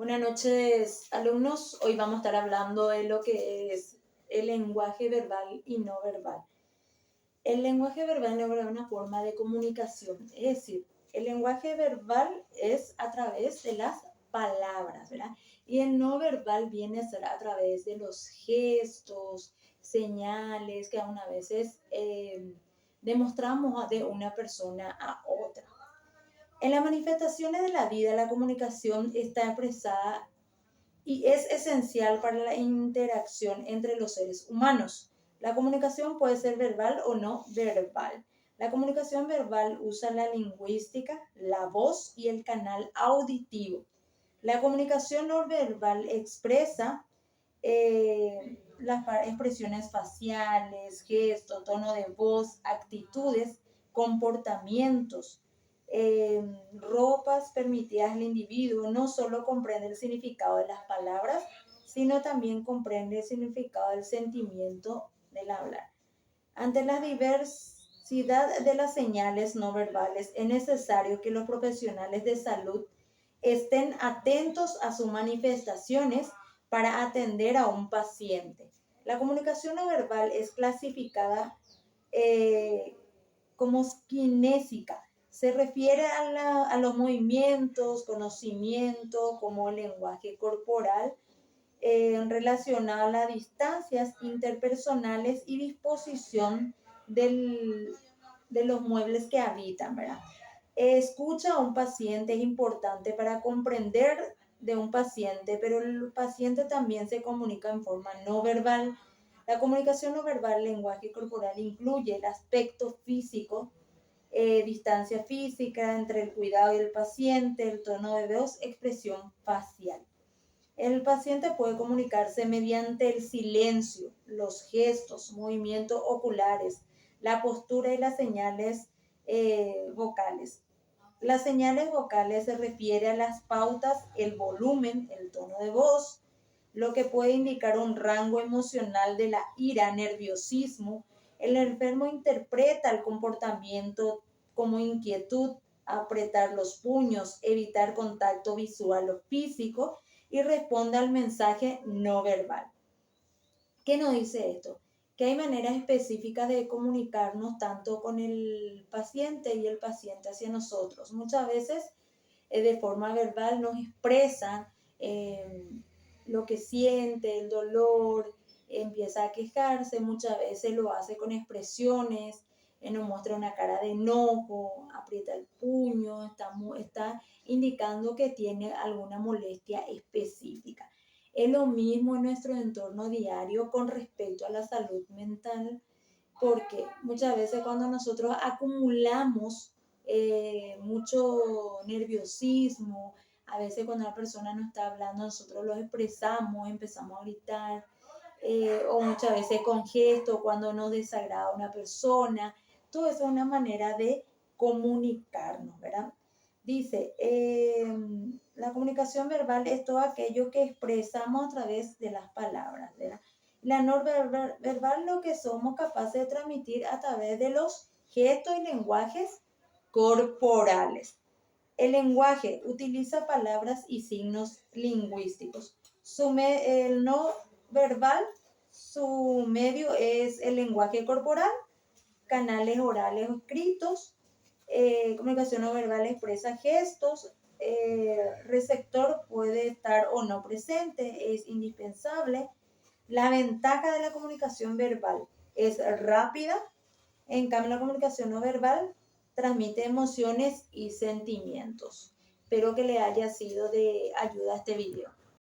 Buenas noches, alumnos. Hoy vamos a estar hablando de lo que es el lenguaje verbal y no verbal. El lenguaje verbal es una forma de comunicación, es decir, el lenguaje verbal es a través de las palabras, ¿verdad? Y el no verbal viene a ser a través de los gestos, señales que aún a veces demostramos de una persona a otra. En las manifestaciones de la vida, la comunicación está expresada y es esencial para la interacción entre los seres humanos. La comunicación puede ser verbal o no verbal. La comunicación verbal usa la lingüística, la voz y el canal auditivo. La comunicación no verbal expresa las expresiones faciales, gestos, tono de voz, actitudes, comportamientos, ropas permitidas al individuo. No solo comprende el significado de las palabras, sino también comprende el significado del sentimiento del hablar. Ante la diversidad de las señales no verbales, es necesario que los profesionales de salud estén atentos a sus manifestaciones para atender a un paciente. La comunicación no verbal es clasificada como kinésica. Se refiere a los movimientos, conocimiento, como el lenguaje corporal, relacionado a las distancias interpersonales y disposición de los muebles que habitan, ¿verdad? Escucha a un paciente es importante para comprender de un paciente, pero el paciente también se comunica en forma no verbal. La comunicación no verbal, lenguaje corporal, incluye el aspecto físico, distancia física entre el cuidado y el paciente, el tono de voz, expresión facial. El paciente puede comunicarse mediante el silencio, los gestos, movimientos oculares, la postura y las señales vocales. Las señales vocales se refiere a las pautas, el volumen, el tono de voz, lo que puede indicar un rango emocional de la ira, nerviosismo. El enfermo interpreta el comportamiento como inquietud, apretar los puños, evitar contacto visual o físico y responde al mensaje no verbal. ¿Qué nos dice esto? Que hay maneras específicas de comunicarnos tanto con el paciente y el paciente hacia nosotros. Muchas veces de forma verbal nos expresan lo que siente, el dolor, empieza a quejarse, muchas veces lo hace con expresiones, nos muestra una cara de enojo, aprieta el puño, está indicando que tiene alguna molestia específica. Es lo mismo en nuestro entorno diario con respecto a la salud mental, porque muchas veces cuando nosotros acumulamos mucho nerviosismo, a veces cuando una persona no está hablando, nosotros lo expresamos, empezamos a gritar, o muchas veces con gestos cuando nos desagrada una persona. Todo eso es una manera de comunicarnos, ¿verdad? Dice, la comunicación verbal es todo aquello que expresamos a través de las palabras, ¿verdad? La no verbal lo que somos capaces de transmitir a través de los gestos y lenguajes corporales. El lenguaje utiliza palabras y signos lingüísticos. El no verbal, su medio es el lenguaje corporal, canales orales o escritos. Comunicación no verbal expresa gestos. Receptor puede estar o no presente, es indispensable. La ventaja de la comunicación verbal es rápida, en cambio la comunicación no verbal transmite emociones y sentimientos. Espero que le haya sido de ayuda este video.